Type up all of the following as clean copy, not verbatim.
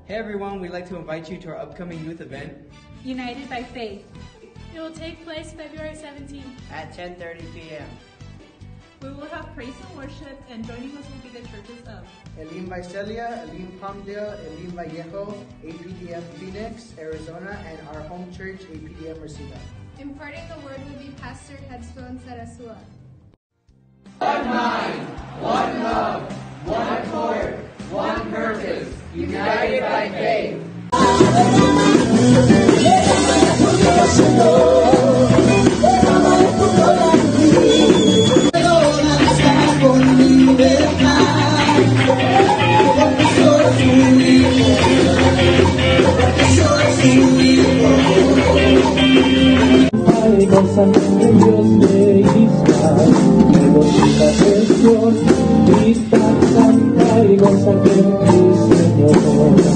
Hey everyone, we'd like to invite you to our upcoming youth event, United by Faith. It will take place February 17th at 10:30 p.m. We will have praise and worship, and joining us will be the churches of Elim Visalia, Elim Palmdale, Elim Vallejo, APDM Phoenix, Arizona, and our home church, APDM Reseda. Imparting the word will be Pastor Headstone Sarasua. One mind, one love, one accord, one purpose, united by faith. Gozan ellos de Israel, regocíjate y canta y gózate en tu Señor.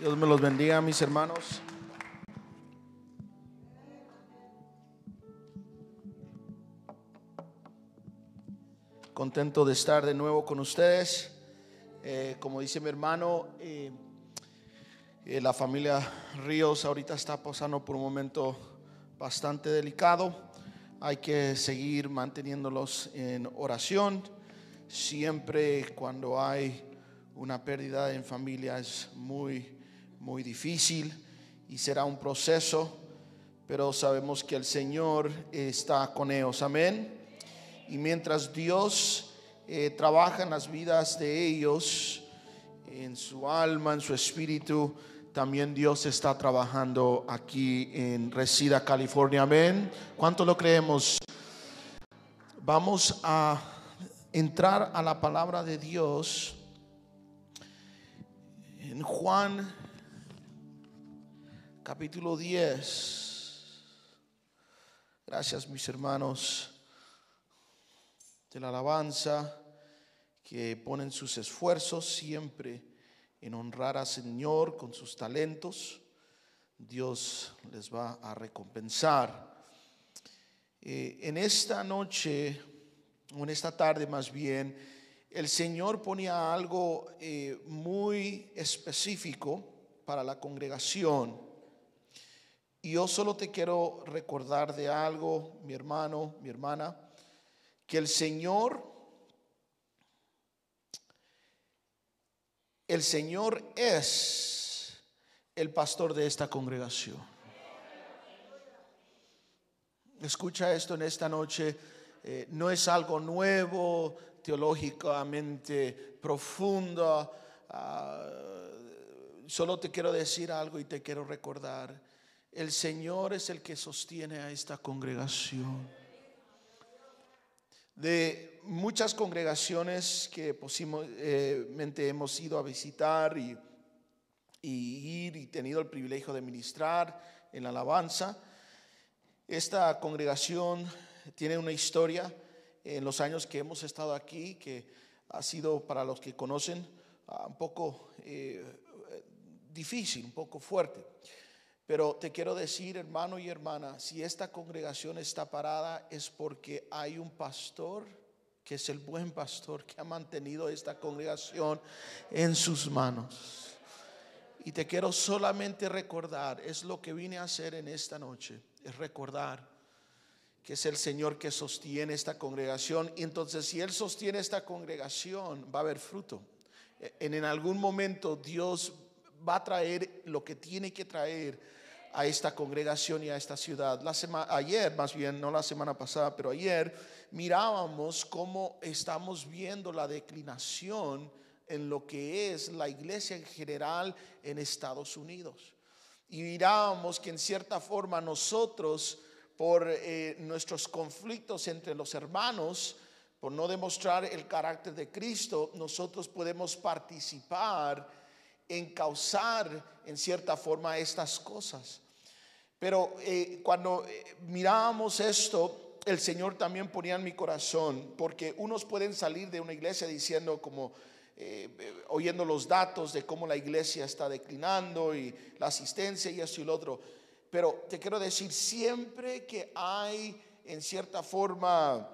Dios me los bendiga, mis hermanos. Contento de estar de nuevo con ustedes. Como dice mi hermano, la familia Ríos ahorita está pasando por un momento bastante delicado. Hay que seguir manteniéndolos en oración. Siempre cuando hay una pérdida en familia es muy difícil y será un proceso, pero sabemos que el Señor está con ellos, amén. Y mientras Dios trabaja en las vidas de ellos, en su alma, en su espíritu, también Dios está trabajando aquí en Reseda, California, amén. ¿Cuánto lo creemos? Vamos a entrar a la palabra de Dios en Juan capítulo 10. Gracias, mis hermanos de la alabanza, que ponen sus esfuerzos siempre en honrar al Señor con sus talentos. Dios les va a recompensar. En esta noche, o en esta tarde más bien, el Señor ponía algo muy específico para la congregación. Y yo solo te quiero recordar de algo, mi hermano, mi hermana, que el Señor es el pastor de esta congregación. Escucha esto en esta noche. No es algo nuevo, teológicamente profundo. Solo te quiero decir algo y te quiero recordar. El Señor es el que sostiene a esta congregación. De muchas congregaciones que posiblemente hemos ido a visitar y tenido el privilegio de ministrar en la alabanza, esta congregación tiene una historia en los años que hemos estado aquí que ha sido, para los que conocen, un poco difícil, un poco fuerte. Pero te quiero decir, hermano y hermana, si esta congregación está parada es porque hay un pastor que es el buen pastor que ha mantenido esta congregación en sus manos. Y te quiero solamente recordar, es lo que vine a hacer en esta noche, es recordar que es el Señor que sostiene esta congregación. Y entonces, si Él sostiene esta congregación, va a haber fruto. En algún momento Dios va a traer lo que tiene que traer a esta congregación y a esta ciudad. Ayer, más bien, no la semana pasada, pero ayer mirábamos cómo estamos viendo la declinación en lo que es la iglesia en general en Estados Unidos. Y mirábamos que en cierta forma nosotros, por nuestros conflictos entre los hermanos, por no demostrar el carácter de Cristo, nosotros podemos participar en causar en cierta forma estas cosas. Pero cuando mirábamos esto, el Señor también ponía en mi corazón, porque unos pueden salir de una iglesia diciendo como oyendo los datos de cómo la iglesia está declinando y la asistencia y esto y lo otro. Pero te quiero decir, siempre que hay en cierta forma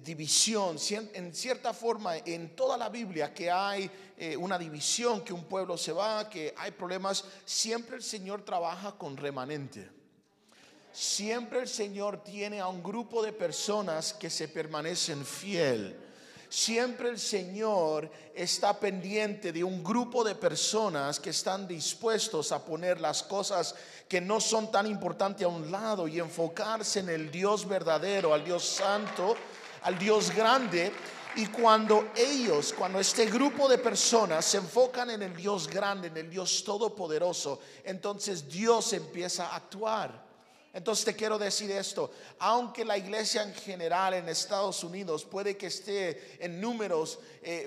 división, en cierta forma en toda la Biblia que hay una división, que un pueblo se va, que hay problemas, siempre el Señor trabaja con remanente. Siempre el Señor tiene a un grupo de personas que se permanecen fiel. Siempre el Señor está pendiente de un grupo de personas que están dispuestos a poner las cosas que no son tan importantes a un lado y enfocarse en el Dios verdadero, al Dios santo, al Dios grande. Y cuando este grupo de personas se enfocan en el Dios grande, en el Dios todopoderoso, entonces Dios empieza a actuar. Entonces te quiero decir esto, aunque la iglesia en general en Estados Unidos puede que esté en números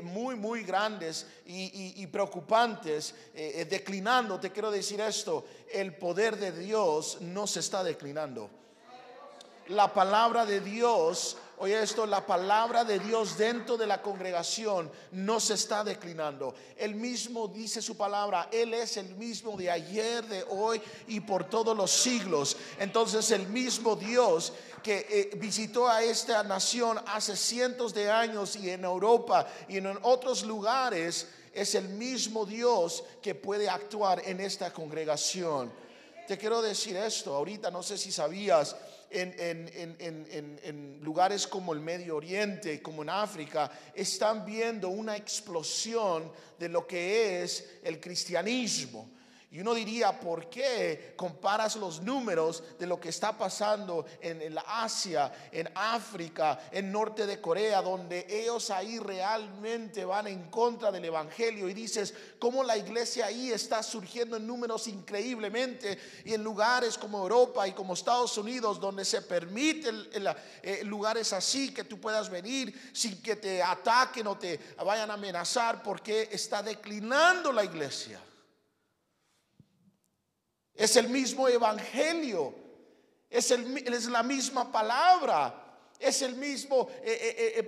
muy grandes y preocupantes, declinando, te quiero decir esto, el poder de Dios no se está declinando. La palabra de Dios, oye esto, la palabra de Dios dentro de la congregación no se está declinando. Él mismo dice su palabra, Él es el mismo de ayer, de hoy y por todos los siglos. Entonces el mismo Dios que visitó a esta nación hace cientos de años y en Europa y en otros lugares, es el mismo Dios que puede actuar en esta congregación. Te quiero decir esto, ahorita no sé si sabías, en lugares como el Medio Oriente, como en África, están viendo una explosión de lo que es el cristianismo. Y uno diría, ¿por qué comparas los números de lo que está pasando en la Asia, en África, en norte de Corea, donde ellos ahí realmente van en contra del evangelio? Y dices, ¿cómo la iglesia ahí está surgiendo en números increíblemente? Y en lugares como Europa y como Estados Unidos, donde se permite lugares así, que tú puedas venir sin que te ataquen o te vayan a amenazar, porque está declinando la iglesia. Es el mismo evangelio, es la misma palabra, es el mismo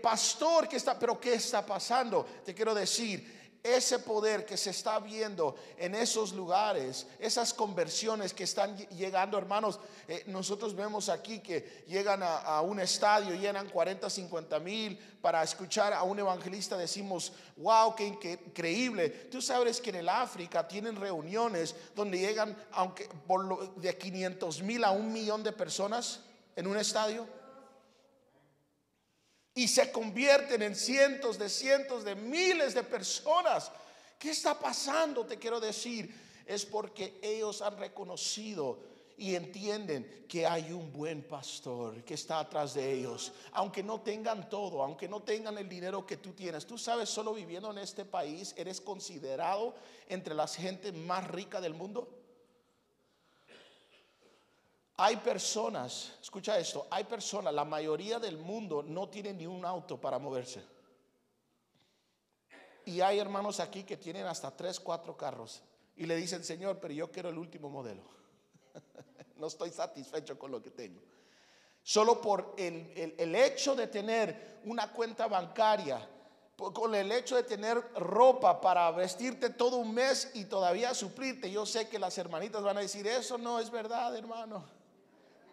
pastor que está. Pero ¿qué está pasando? Te quiero decir, ese poder que se está viendo en esos lugares, esas conversiones que están llegando, hermanos, nosotros vemos aquí que llegan a un estadio, llenan 40, 50 mil para escuchar a un evangelista. Decimos, wow, qué increíble. Tú sabes que en el África tienen reuniones donde llegan de 500,000 a 1,000,000 de personas en un estadio. Y se convierten en cientos de miles de personas. ¿Qué está pasando? Te quiero decir, es porque ellos han reconocido y entienden que hay un buen pastor que está atrás de ellos. Aunque no tengan todo, aunque no tengan el dinero que tú tienes. Tú sabes, solo viviendo en este país eres considerado entre las gentes más ricas del mundo. Hay personas, escucha esto, hay personas, la mayoría del mundo no tiene ni un auto para moverse. Y hay hermanos aquí que tienen hasta 3, 4 carros. Y le dicen, Señor, pero yo quiero el último modelo. No estoy satisfecho con lo que tengo. Solo por el hecho de tener una cuenta bancaria, con el hecho de tener ropa para vestirte todo un mes y todavía suplirte. Yo sé que las hermanitas van a decir, eso no es verdad, hermano.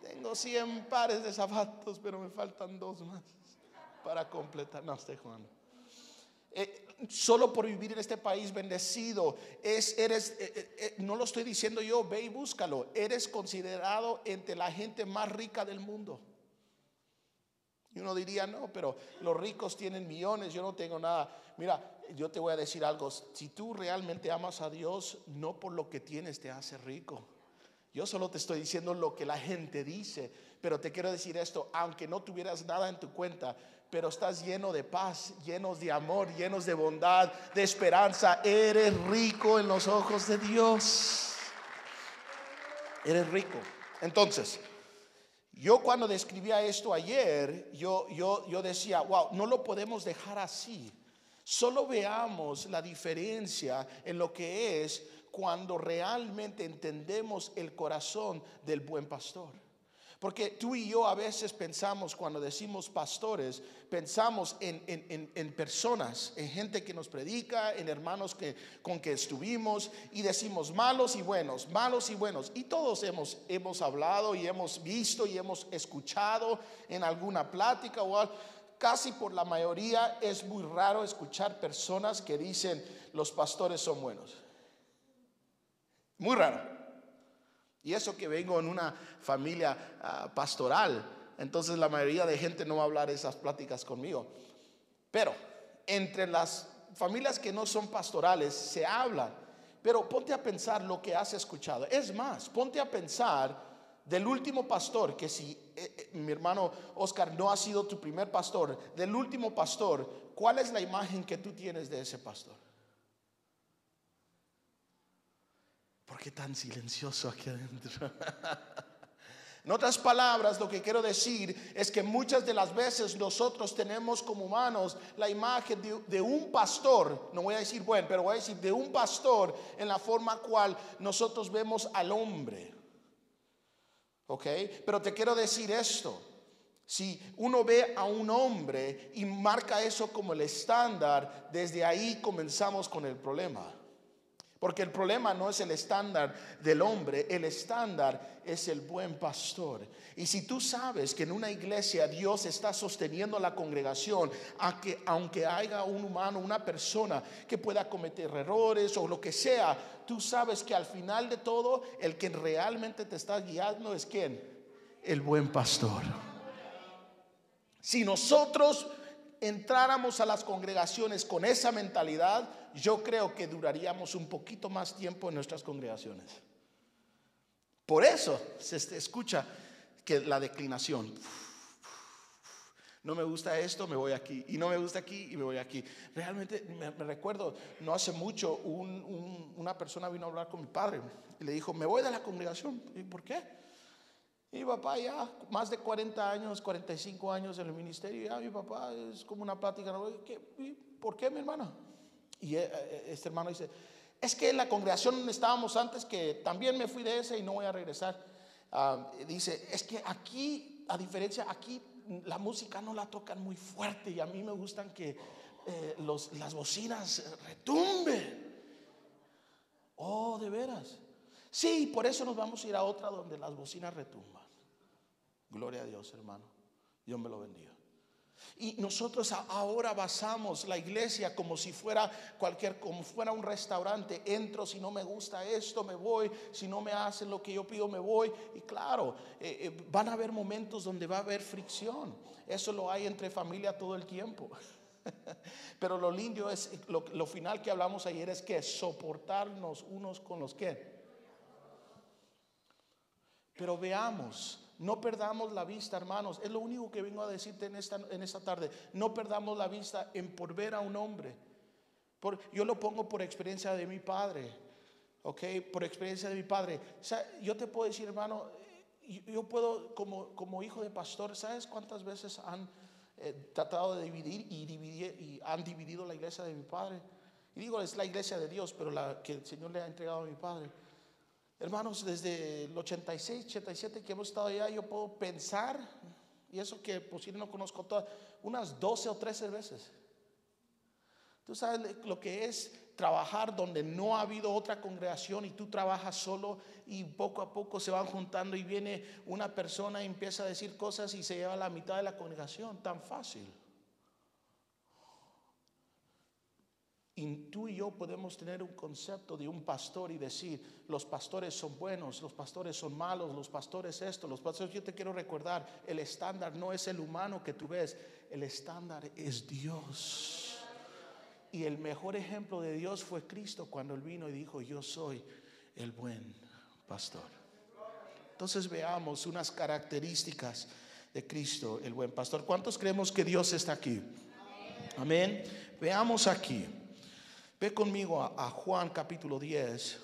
Tengo 100 pares de zapatos, pero me faltan 2 más para completar. No, estoy jugando. Solo por vivir en este país bendecido, no lo estoy diciendo yo, ve y búscalo. Eres considerado entre la gente más rica del mundo. Y uno diría, no, pero los ricos tienen millones, yo no tengo nada. Mira, yo te voy a decir algo. Si tú realmente amas a Dios, no por lo que tienes te hace rico. Yo solo te estoy diciendo lo que la gente dice, pero te quiero decir esto, aunque no tuvieras nada en tu cuenta, pero estás lleno de paz, llenos de amor, llenos de bondad, de esperanza, eres rico en los ojos de Dios. Eres rico. Entonces, yo cuando describía esto ayer, yo decía, wow, no lo podemos dejar así. Solo veamos la diferencia en lo que es cuando realmente entendemos el corazón del buen pastor. Porque tú y yo a veces pensamos, cuando decimos pastores, pensamos en personas, en gente que nos predica, en hermanos con que estuvimos, y decimos malos y buenos, malos y buenos. Y todos hemos hablado y hemos visto y hemos escuchado en alguna plática o algo. Casi por la mayoría es muy raro escuchar personas que dicen los pastores son buenos. Muy raro. Y eso que vengo en una familia pastoral, entonces la mayoría de gente no va a hablar esas pláticas conmigo. Pero entre las familias que no son pastorales se habla. Pero ponte a pensar lo que has escuchado. Es más, ponte a pensar del último pastor, que si mi hermano Oscar no ha sido tu primer pastor, del último pastor, ¿cuál es la imagen que tú tienes de ese pastor? ¿Por qué tan silencioso aquí adentro? En otras palabras, lo que quiero decir es que muchas de las veces nosotros tenemos como humanos la imagen de un pastor, no voy a decir bueno, pero voy a decir de un pastor en la forma cual nosotros vemos al hombre. ¿Ok? Pero te quiero decir esto. Si uno ve a un hombre y marca eso como el estándar, desde ahí comenzamos con el problema. Porque el problema no es el estándar del hombre, el estándar es el buen pastor. Y si tú sabes que en una iglesia Dios está sosteniendo la congregación, aunque haya un humano, una persona que pueda cometer errores o lo que sea, tú sabes que al final de todo el que realmente te está guiando es ¿quién? El buen pastor. Si nosotros entráramos a las congregaciones con esa mentalidad, yo creo que duraríamos un poquito más tiempo en nuestras congregaciones. Por eso se escucha que la declinación. No me gusta esto, me voy aquí. Y no me gusta aquí y me voy aquí. Realmente me recuerdo, no hace mucho, una persona vino a hablar con mi padre y le dijo, me voy de la congregación. ¿Y por qué? Y mi papá ya más de 40 años, 45 años en el ministerio, ya mi papá es como una plática. ¿Por qué, mi hermano? Y este hermano dice, es que en la congregación donde estábamos antes, que también me fui de ese y no voy a regresar. Dice, es que aquí, a diferencia, aquí la música no la tocan muy fuerte y a mí me gustan que las bocinas retumben. Oh, ¿de veras? Sí, por eso nos vamos a ir a otra donde las bocinas retumban. Gloria a Dios, hermano. Dios me lo bendiga. Y nosotros ahora basamos la iglesia como si fuera como fuera un restaurante. Entro, si no me gusta esto, me voy. Si no me hacen lo que yo pido, me voy. Y claro, van a haber momentos donde va a haber fricción. Eso lo hay entre familia todo el tiempo. Pero lo lindo es, lo final que hablamos ayer es que soportarnos unos con los que. Pero veamos, no perdamos la vista, hermanos. Es lo único que vengo a decirte en esta tarde. No perdamos la vista por ver a un hombre. Yo lo pongo por experiencia de mi padre. ¿Ok? Por experiencia de mi padre. O sea, yo te puedo decir, hermano, yo puedo, como hijo de pastor, ¿sabes cuántas veces han tratado de dividir y han dividido la iglesia de mi padre? Y digo, es la iglesia de Dios, pero la que el Señor le ha entregado a mi padre. Hermanos, desde el 86, 87 que hemos estado allá, yo puedo pensar, y eso que posible no conozco todas, unas 12 o 13 veces. Tú sabes lo que es trabajar donde no ha habido otra congregación y tú trabajas solo y poco a poco se van juntando y viene una persona y empieza a decir cosas y se lleva la mitad de la congregación. Tan fácil. Y tú y yo podemos tener un concepto de un pastor y decir, los pastores son buenos, los pastores son malos, los pastores esto, los pastores. Yo te quiero recordar, el estándar no es el humano que tú ves, el estándar es Dios. Y el mejor ejemplo de Dios fue Cristo cuando Él vino y dijo, yo soy el buen pastor. Entonces veamos unas características de Cristo, el buen pastor. ¿Cuántos creemos que Dios está aquí? Amén. Veamos aquí. Ve conmigo a Juan capítulo 10,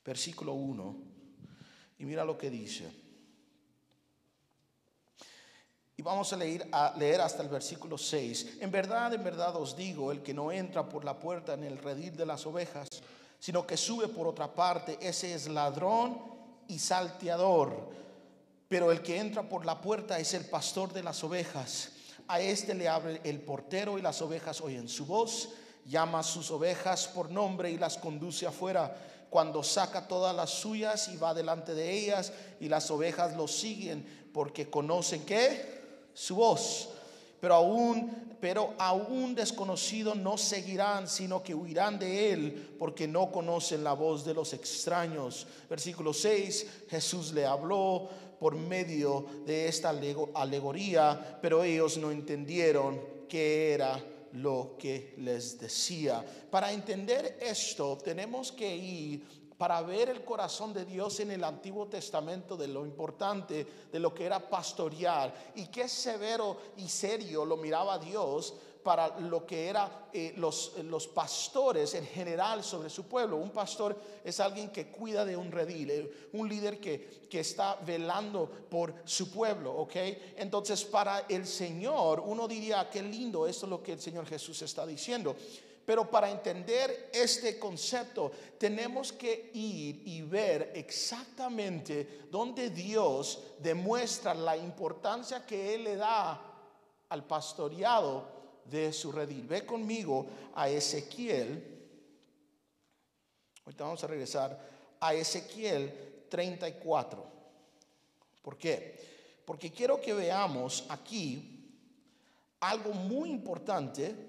versículo 1. Y mira lo que dice. Y vamos a leer hasta el versículo 6. En verdad os digo, el que no entra por la puerta en el redil de las ovejas, sino que sube por otra parte, ese es ladrón y salteador. Pero el que entra por la puerta es el pastor de las ovejas. A este le abre el portero y las ovejas oyen su voz. Llama a sus ovejas por nombre y las conduce afuera. Cuando saca todas las suyas y va delante de ellas, y las ovejas lo siguen porque conocen ¿qué? Su voz. Pero aún desconocido no seguirán, sino que huirán de él, porque no conocen la voz de los extraños. Versículo 6, Jesús le habló por medio de esta alegoría, pero ellos no entendieron qué era lo que les decía. Para entender esto, tenemos que ir para ver el corazón de Dios en el Antiguo Testamento, de lo importante de lo que era pastorear y qué severo y serio lo miraba Dios para lo que era los pastores en general sobre su pueblo. Un pastor es alguien que cuida de un redil, un líder que está velando por su pueblo, ¿ok? Entonces para el Señor uno diría, qué lindo, esto es lo que el Señor Jesús está diciendo. Pero para entender este concepto tenemos que ir y ver exactamente dónde Dios demuestra la importancia que Él le da al pastoreado de su redil. Ve conmigo a Ezequiel. Ahorita vamos a regresar a Ezequiel 34. ¿Por qué? Porque quiero que veamos aquí algo muy importante.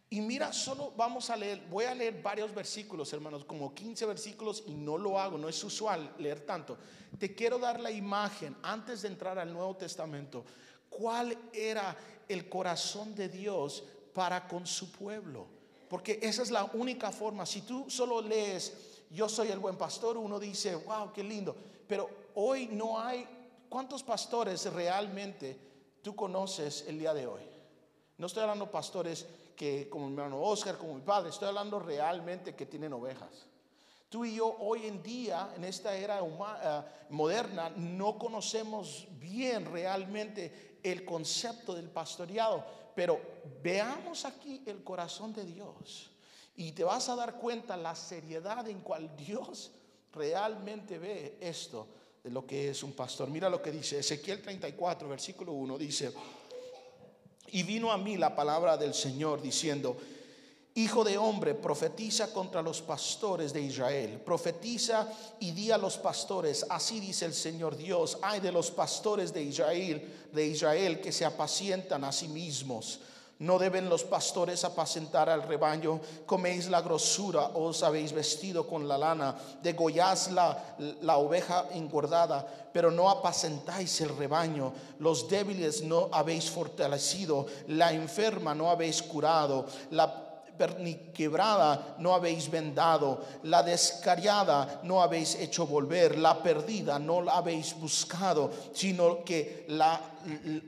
Y mira, solo vamos a leer, voy a leer varios versículos, hermanos, como 15 versículos, y no lo hago, no es usual leer tanto. Te quiero dar la imagen, antes de entrar al Nuevo Testamento, cuál era el corazón de Dios para con su pueblo. Porque esa es la única forma. Si tú solo lees, yo soy el buen pastor, uno dice, wow, qué lindo. Pero hoy no hay, ¿cuántos pastores realmente tú conoces el día de hoy? No estoy hablando de pastores que como mi hermano Oscar, como mi padre, estoy hablando realmente que tienen ovejas. Tú y yo hoy en día, en esta era moderna, no conocemos bien realmente el concepto del pastoreado, pero veamos aquí el corazón de Dios y te vas a dar cuenta la seriedad en cual Dios realmente ve esto de lo que es un pastor. Mira lo que dice Ezequiel 34, versículo 1, dice: y vino a mí la palabra del Señor diciendo: hijo de hombre, profetiza contra los pastores de Israel. Profetiza y di a los pastores: así dice el Señor Dios, ay de los pastores de Israel que se apacientan a sí mismos. ¿No deben los pastores apacentar al rebaño? Coméis la grosura, os habéis vestido con la lana, degolláis la oveja engordada, pero no apacentáis el rebaño. Los débiles no habéis fortalecido, la enferma no habéis curado, la quebrada no habéis vendado, la descarriada no habéis hecho volver, la perdida no la habéis buscado, sino que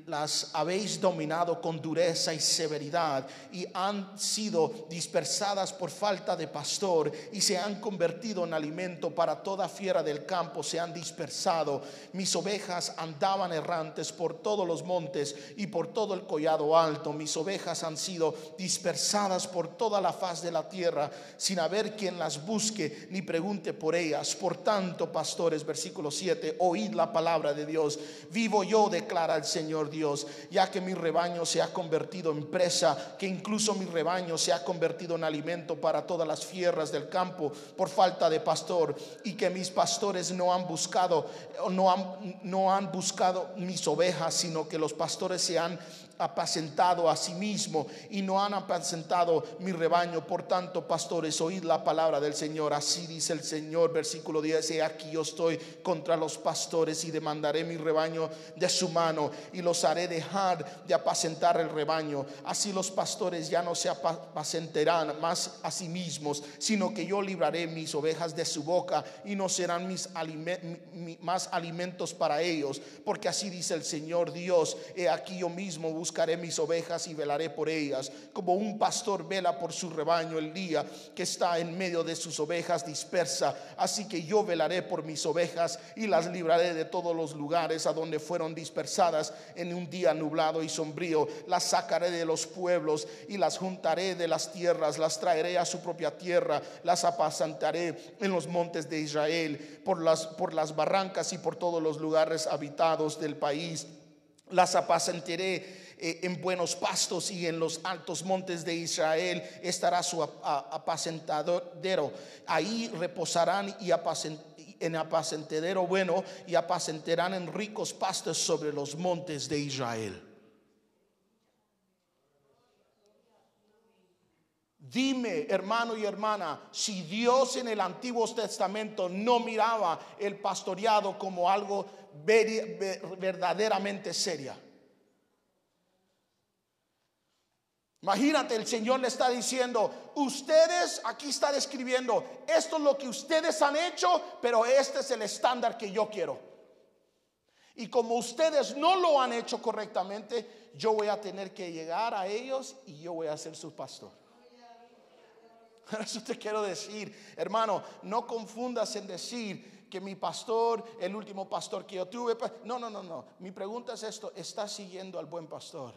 las habéis dominado con dureza y severidad, y han sido dispersadas por falta de pastor, y se han convertido en alimento para toda fiera del campo, se han dispersado. Mis ovejas andaban errantes por todos los montes y por todo el collado alto. Mis ovejas han sido dispersadas por toda la faz de la tierra, sin haber quien las busque ni pregunte por ellas. Por tanto, pastores, versículo 7, oíd la palabra de Dios. Vivo yo, declara el Señor Dios, ya que mi rebaño se ha convertido en presa, que incluso mi rebaño se ha convertido en alimento para todas las fieras del campo por falta de pastor, y que mis pastores no han buscado mis ovejas, sino que los pastores se han apacentado a sí mismo y no han apacentado mi rebaño. Por tanto, pastores, oíd la palabra del Señor. Así dice el Señor, versículo 10: he aquí yo estoy contra los pastores y demandaré mi rebaño de su mano y los haré dejar de apacentar el rebaño. Así los pastores ya no se apacentarán más a sí mismos, sino que yo libraré mis ovejas de su boca y no serán más alimentos para ellos. Porque así dice el Señor Dios: he aquí yo mismo buscaré mis ovejas y velaré por ellas, como un pastor vela por su rebaño el día que está en medio de sus ovejas dispersa. Así que yo velaré por mis ovejas y las libraré de todos los lugares a donde fueron dispersadas en un día nublado y sombrío. Las sacaré de los pueblos y las juntaré de las tierras, las traeré a su propia tierra, las apacentaré en los montes de Israel, por las barrancas y por todos los lugares habitados del país. Las apacentaré en buenos pastos, y en los altos montes de Israel estará su apacentadero. Ahí reposarán en apacentadero bueno, y apacentarán en ricos pastos sobre los montes de Israel. Dime, hermano y hermana, si Dios en el Antiguo Testamento no miraba el pastoreado como algo verdaderamente seria. Imagínate, el Señor le está diciendo: ustedes, aquí está describiendo, esto es lo que ustedes han hecho, pero este es el estándar que yo quiero. Y como ustedes no lo han hecho correctamente, yo voy a tener que llegar a ellos y yo voy a ser su pastor. Eso te quiero decir, hermano, no confundas en decir que mi pastor, el último pastor que yo tuve. No. Mi pregunta es esto: ¿estás siguiendo al buen pastor?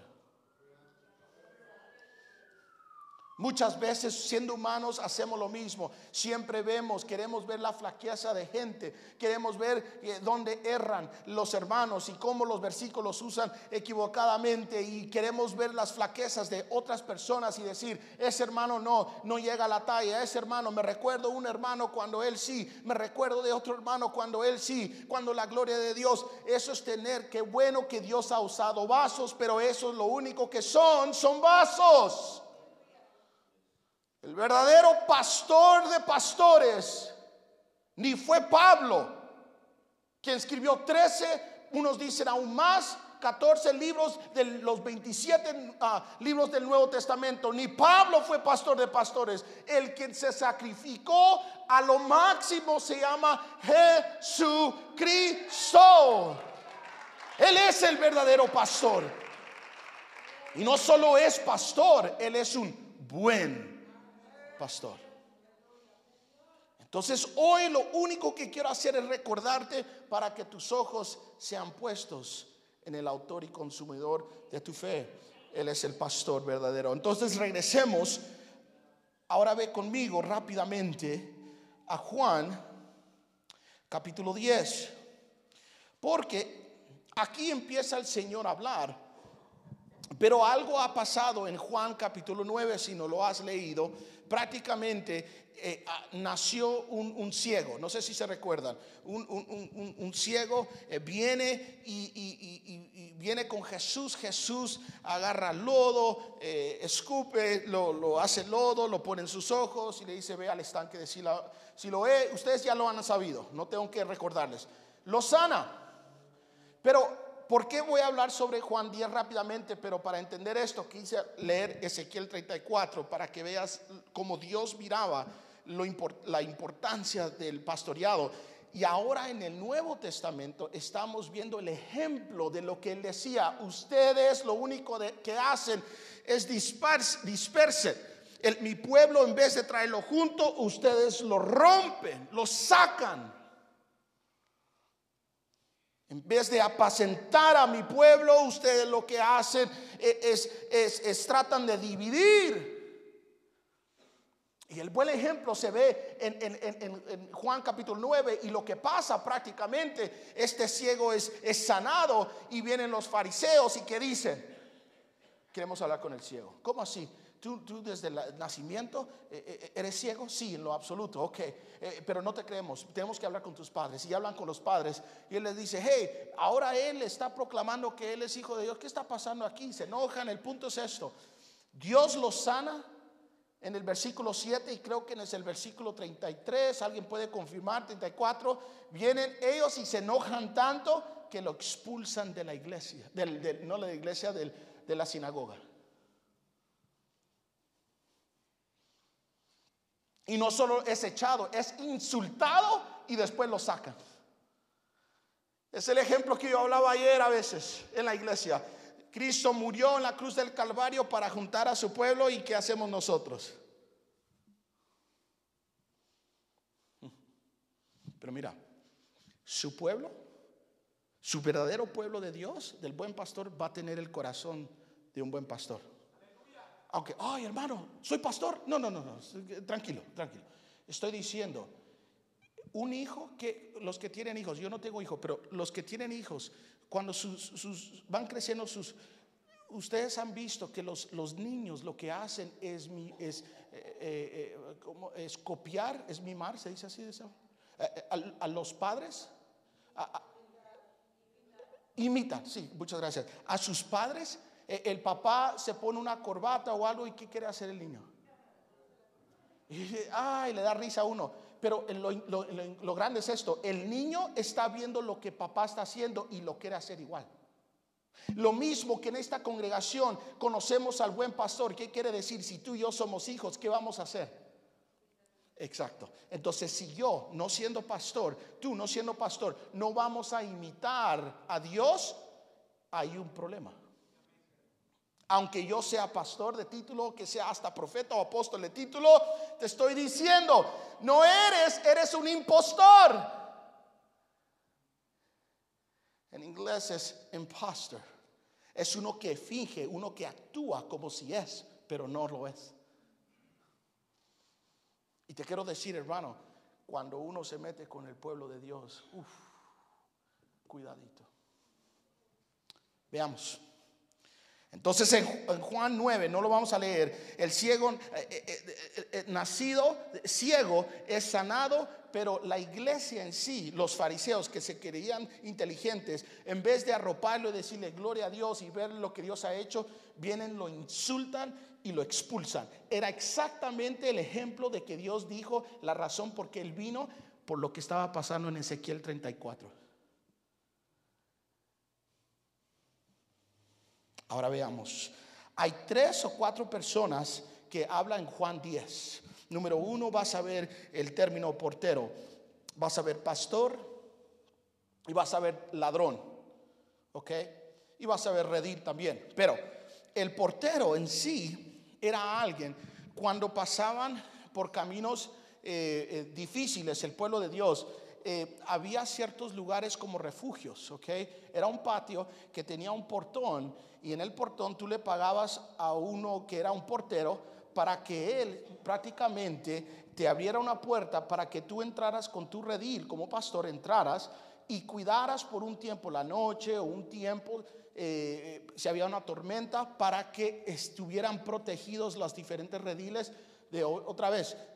Muchas veces, siendo humanos, hacemos lo mismo. Siempre queremos ver la flaqueza de gente. Queremos ver dónde erran los hermanos y cómo los versículos usan equivocadamente. Y queremos ver las flaquezas de otras personas y decir: ese hermano no llega a la talla. Ese hermano, me recuerdo un hermano cuando él sí. Me recuerdo de otro hermano cuando él sí. Cuando la gloria de Dios. Eso es tener, qué bueno que Dios ha usado vasos, pero eso es lo único que son vasos. El verdadero pastor de pastores ni fue Pablo, quien escribió 13, unos dicen aún más, 14 libros de los 27 libros del Nuevo Testamento. Ni Pablo fue pastor de pastores. El que se sacrificó a lo máximo se llama Jesucristo. Él es el verdadero pastor. Y no solo es pastor, él es un buen pastor. Entonces hoy lo único que quiero hacer es recordarte para que tus ojos sean puestos en el autor y consumidor de tu fe. Él es el pastor verdadero. Entonces regresemos. Ahora ve conmigo rápidamente a Juan capítulo 10, porque aquí empieza el Señor a hablar. Pero algo ha pasado en Juan capítulo 9, si no lo has leído. Prácticamente nació un ciego. No sé si se recuerdan. Un ciego viene y viene con Jesús. Jesús agarra lodo, escupe, lo hace lodo, lo pone en sus ojos y le dice: ve al estanque de Siloé. Ustedes ya lo han sabido, no tengo que recordarles. Lo sana. Pero ¿por qué voy a hablar sobre Juan 10 rápidamente? Pero para entender esto quise leer Ezequiel 34 para que veas cómo Dios miraba la importancia del pastoreado. Y ahora en el Nuevo Testamento estamos viendo el ejemplo de lo que él decía: ustedes lo único que hacen es dispersen. Mi pueblo, en vez de traerlo junto, ustedes lo rompen, lo sacan. En vez de apacentar a mi pueblo, ustedes lo que hacen es tratan de dividir. Y el buen ejemplo se ve en Juan capítulo 9. Y lo que pasa prácticamente, este ciego es sanado y vienen los fariseos y que dicen: queremos hablar con el ciego. ¿Cómo así? ¿Tú desde el nacimiento eres ciego? Sí, en lo absoluto, ok. Pero no te creemos, tenemos que hablar con tus padres. Y hablan con los padres y él les dice, hey, ahora él está proclamando que él es hijo de Dios. ¿Qué está pasando aquí? Se enojan. El punto es esto: Dios los sana en el versículo 7 y creo que en el versículo 33, alguien puede confirmar, 34, vienen ellos y se enojan tanto que lo expulsan de la iglesia, no de la iglesia, de la sinagoga. Y no solo es echado, es insultado y después lo sacan. Es el ejemplo que yo hablaba ayer a veces en la iglesia. Cristo murió en la cruz del Calvario para juntar a su pueblo, y ¿qué hacemos nosotros? Pero mira, su pueblo, su verdadero pueblo de Dios, del buen pastor, va a tener el corazón de un buen pastor. Aunque, ay, hermano, soy pastor. No, tranquilo. Estoy diciendo, un hijo, que los que tienen hijos, yo no tengo hijos, pero los que tienen hijos, cuando van creciendo ustedes han visto que los niños lo que hacen es copiar, es mimar, se dice así, a los padres, imitan, sí, muchas gracias, a sus padres. El papá se pone una corbata o algo, y ¿qué quiere hacer el niño? Ay, le da risa a uno. Pero lo grande es esto: el niño está viendo lo que papá está haciendo y lo quiere hacer igual. Lo mismo que en esta congregación conocemos al buen pastor. ¿Qué quiere decir? Si tú y yo somos hijos, ¿qué vamos a hacer? Exacto. Entonces, si yo, no siendo pastor, tú no siendo pastor, no vamos a imitar a Dios, hay un problema. Aunque yo sea pastor de título, que sea hasta profeta o apóstol de título, te estoy diciendo, no eres un impostor. En inglés es imposter. Es uno que finge, uno que actúa como si es, pero no lo es. Y te quiero decir, hermano, cuando uno se mete con el pueblo de Dios, cuidadito. Veamos. Entonces en Juan 9, no lo vamos a leer, el ciego, nacido ciego, es sanado, pero la iglesia en sí, los fariseos que se creían inteligentes, en vez de arroparlo y decirle gloria a Dios y ver lo que Dios ha hecho, vienen, lo insultan y lo expulsan. Era exactamente el ejemplo de que Dios dijo la razón por qué Él vino, por lo que estaba pasando en Ezequiel 34. Ahora veamos, hay 3 o 4 personas que hablan en Juan 10. Número 1, vas a ver el término portero, vas a ver pastor y vas a ver ladrón, ¿ok? Y vas a ver redil también. Pero el portero en sí era alguien, cuando pasaban por caminos difíciles, el pueblo de Dios, había ciertos lugares como refugios, ¿ok? Era un patio que tenía un portón, y en el portón tú le pagabas a uno que era un portero para que él prácticamente te abriera una puerta para que tú entraras con tu redil como pastor, entraras y cuidaras por un tiempo, la noche o un tiempo, si había una tormenta, para que estuvieran protegidos los diferentes rediles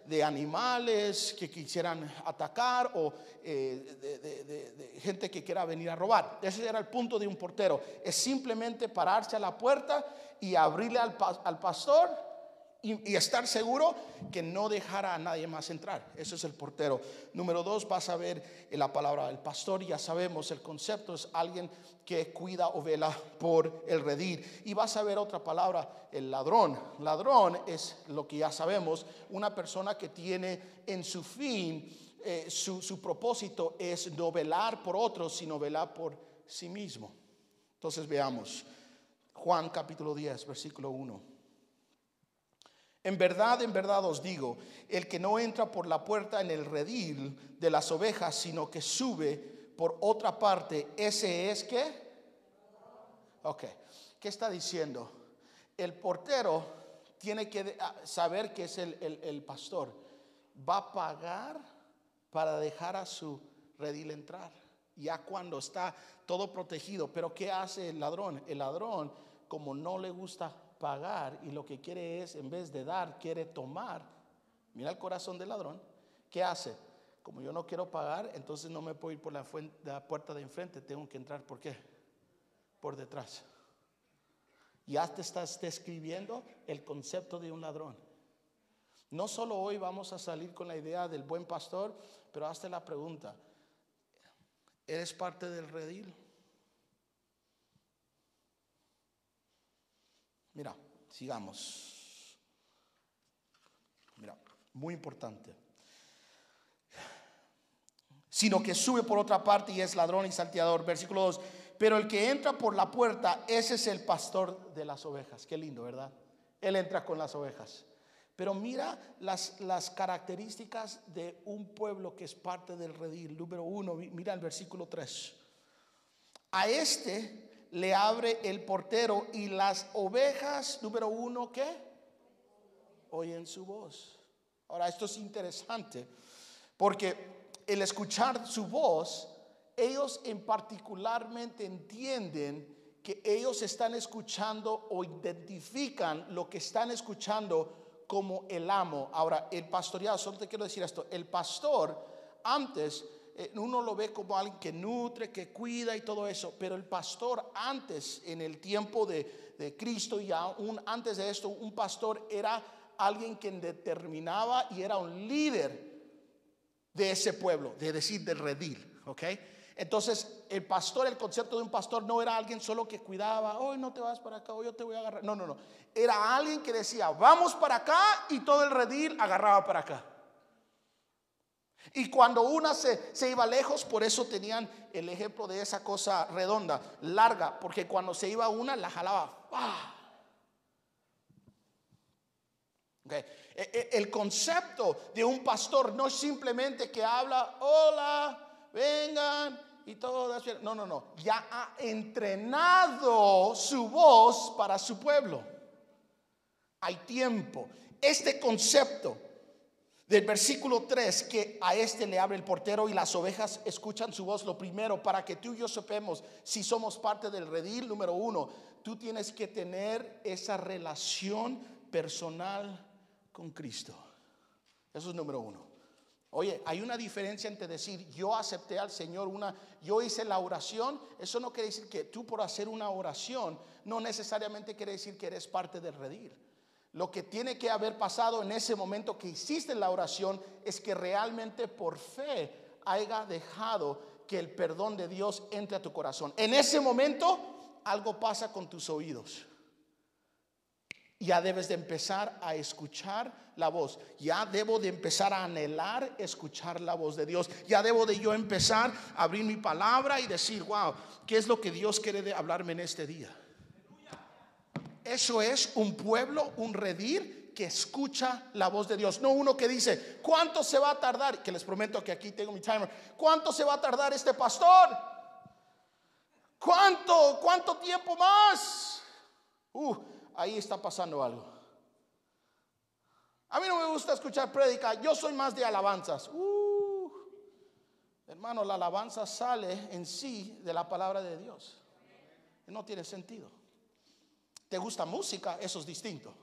de animales que quisieran atacar o de gente que quiera venir a robar. Ese era el punto de un portero, es simplemente pararse a la puerta y abrirle al pastor y estar seguro que no dejara a nadie más entrar. Eso es el portero. Número 2, vas a ver la palabra del pastor. Ya sabemos el concepto, es alguien que cuida o vela por el redil. Y vas a ver otra palabra, el ladrón. Ladrón es lo que ya sabemos, una persona que tiene en su fin, su propósito es no velar por otros, sino velar por sí mismo. Entonces veamos Juan capítulo 10, versículo 1. En verdad os digo, el que no entra por la puerta en el redil de las ovejas, sino que sube por otra parte, ese es ¿qué? Ok, ¿qué está diciendo? El portero tiene que saber que es el pastor. Va a pagar para dejar a su redil entrar, ya cuando está todo protegido. Pero ¿qué hace el ladrón? El ladrón, como no le gusta pagar y lo que quiere es, en vez de dar, quiere tomar. Mira el corazón del ladrón. ¿Qué hace? Como yo no quiero pagar, entonces no me puedo ir por la puerta de enfrente, tengo que entrar, ¿por qué? Por detrás. Ya te estás describiendo el concepto de un ladrón. No solo hoy vamos a salir con la idea del buen pastor, pero hazte la pregunta: ¿eres parte del redil? Mira, sigamos. Mira, muy importante. Sino que sube por otra parte y es ladrón y salteador. Versículo 2. Pero el que entra por la puerta, ese es el pastor de las ovejas. Qué lindo, ¿verdad? Él entra con las ovejas. Pero mira las características de un pueblo que es parte del redil. Número 1, mira el versículo 3. A este le abre el portero y las ovejas, número 1, ¿qué? Oyen su voz. Ahora, esto es interesante porque el escuchar su voz, ellos en particularmente entienden que ellos están escuchando o identifican lo que están escuchando como el amo. Ahora, el pastoreado, solo te quiero decir esto: el pastor antes uno lo ve como alguien que nutre, que cuida y todo eso, pero el pastor antes, en el tiempo de Cristo y aún antes de esto, un pastor era alguien que determinaba y era un líder de ese pueblo, de decir, del redil, ¿ok? Entonces el pastor, el concepto de un pastor no era alguien solo que cuidaba, hoy no te vas para acá, hoy yo te voy a agarrar. No, era alguien que decía, vamos para acá, y todo el redil agarraba para acá. Y cuando una se iba lejos, por eso tenían el ejemplo de esa cosa redonda, larga, porque cuando se iba una, la jalaba. ¡Ah! Okay. El concepto de un pastor no es simplemente que habla, hola, vengan y todo. No. Ya ha entrenado su voz para su pueblo. Hay tiempo. Este concepto del versículo 3, que a este le abre el portero y las ovejas escuchan su voz. Lo primero, para que tú y yo sepamos si somos parte del redil, número 1, tú tienes que tener esa relación personal con Cristo. Eso es número 1. Oye, hay una diferencia entre decir yo acepté al Señor, yo hice la oración. Eso no quiere decir que tú, por hacer una oración, no necesariamente quiere decir que eres parte del redil. Lo que tiene que haber pasado en ese momento que hiciste la oración es que realmente por fe haya dejado que el perdón de Dios entre a tu corazón. En ese momento algo pasa con tus oídos. Ya debes de empezar a escuchar la voz. Ya debo de empezar a anhelar escuchar la voz de Dios. Ya debo de yo empezar a abrir mi palabra y decir, wow, ¿qué es lo que Dios quiere hablarme en este día? Eso es un pueblo, un redil que escucha la voz de Dios. No uno que dice, ¿cuánto se va a tardar? Que les prometo que aquí tengo mi timer. ¿Cuánto se va a tardar este pastor? ¿Cuánto tiempo más? Ahí está pasando algo. A mí no me gusta escuchar prédica. Yo soy más de alabanzas. Hermano, la alabanza sale en sí de la palabra de Dios. No tiene sentido. ¿Te gusta música? Eso es distinto.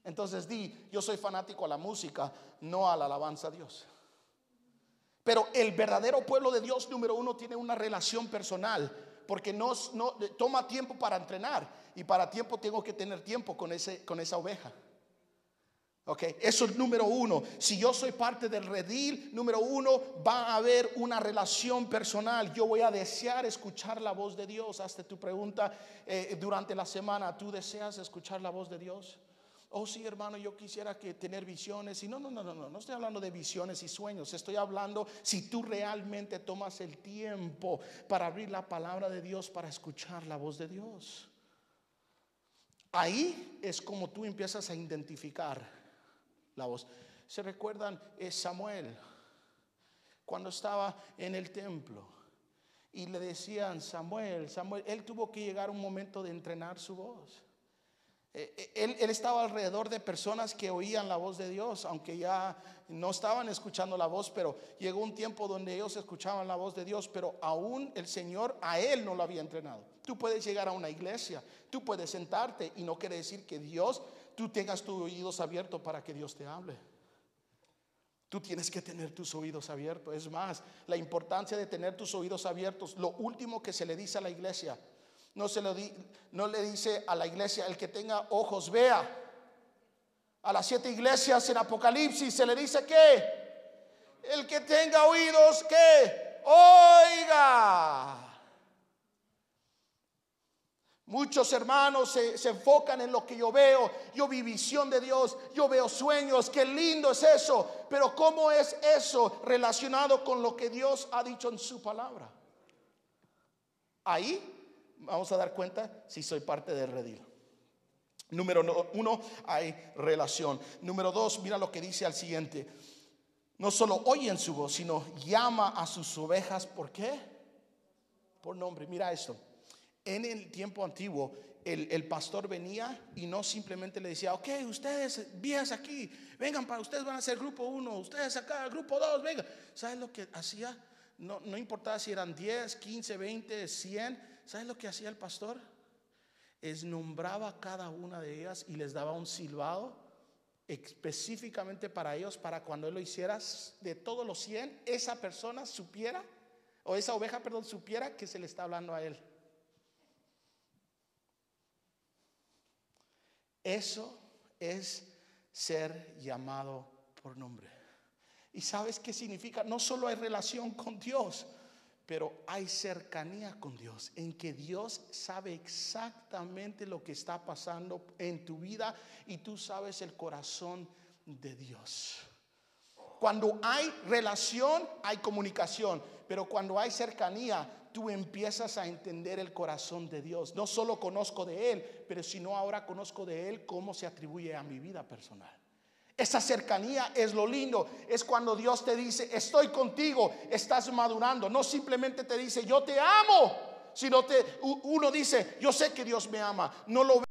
Entonces yo soy fanático a la música, no a la alabanza a Dios. Pero el verdadero pueblo de Dios, número 1, tiene una relación personal, porque no toma tiempo para entrenar, y para tiempo tengo que tener tiempo con esa oveja. Okay, eso es número 1. Si yo soy parte del redil, número 1, va a haber una relación personal. Yo voy a desear escuchar la voz de Dios. Hazte tu pregunta durante la semana: ¿tú deseas escuchar la voz de Dios? Oh, sí, hermano, yo quisiera tener visiones. Y no estoy hablando de visiones y sueños. Estoy hablando si tú realmente tomas el tiempo para abrir la palabra de Dios, para escuchar la voz de Dios. Ahí es como tú empiezas a identificar la voz. ¿Se recuerdan Samuel? Cuando estaba en el templo y le decían Samuel, él tuvo que llegar a un momento de entrenar su voz. Él estaba alrededor de personas que oían la voz de Dios, aunque ya no estaban escuchando la voz, pero llegó un tiempo donde ellos escuchaban la voz de Dios, pero aún el Señor a él no lo había entrenado. Tú puedes llegar a una iglesia, tú puedes sentarte y no quiere decir que Dios, tú tengas tus oídos abiertos para que Dios te hable. Tú tienes que tener tus oídos abiertos. Es más, la importancia de tener tus oídos abiertos, lo último que se le dice a la iglesia, no le dice a la iglesia: el que tenga ojos vea. A las 7 iglesias en Apocalipsis se le dice que el que tenga oídos que oiga. Muchos hermanos se enfocan en lo que yo veo. Yo vi visión de Dios, yo veo sueños, qué lindo es eso. Pero ¿cómo es eso relacionado con lo que Dios ha dicho en su palabra? Ahí vamos a dar cuenta si soy parte del redil. Número 1, hay relación. Número 2, mira lo que dice al siguiente. No solo oyen su voz, sino llama a sus ovejas. ¿Por qué? Por nombre. Mira esto. En el tiempo antiguo, el pastor venía y no simplemente le decía: ok, ustedes vías aquí, vengan para ustedes, van a ser grupo 1, ustedes acá, grupo 2, vengan. ¿Sabes lo que hacía? No importaba si eran 10, 15, 20, 100. ¿Sabes lo que hacía el pastor? Nombraba a cada una de ellas y les daba un silbado específicamente para ellos, para cuando él lo hiciera, de todos los 100, esa persona supiera, o esa oveja, perdón, supiera que se le está hablando a él. Eso es ser llamado por nombre. ¿Y sabes qué significa? No solo hay relación con Dios, pero hay cercanía con Dios, en que Dios sabe exactamente lo que está pasando en tu vida y tú sabes el corazón de Dios. Cuando hay relación, hay comunicación, pero cuando hay cercanía, tú empiezas a entender el corazón de Dios. No solo conozco de Él, pero sino ahora conozco de Él cómo se atribuye a mi vida personal. Esa cercanía es lo lindo. Es cuando Dios te dice: estoy contigo, estás madurando. No simplemente te dice: yo te amo, sino uno dice: yo sé que Dios me ama. No lo ve.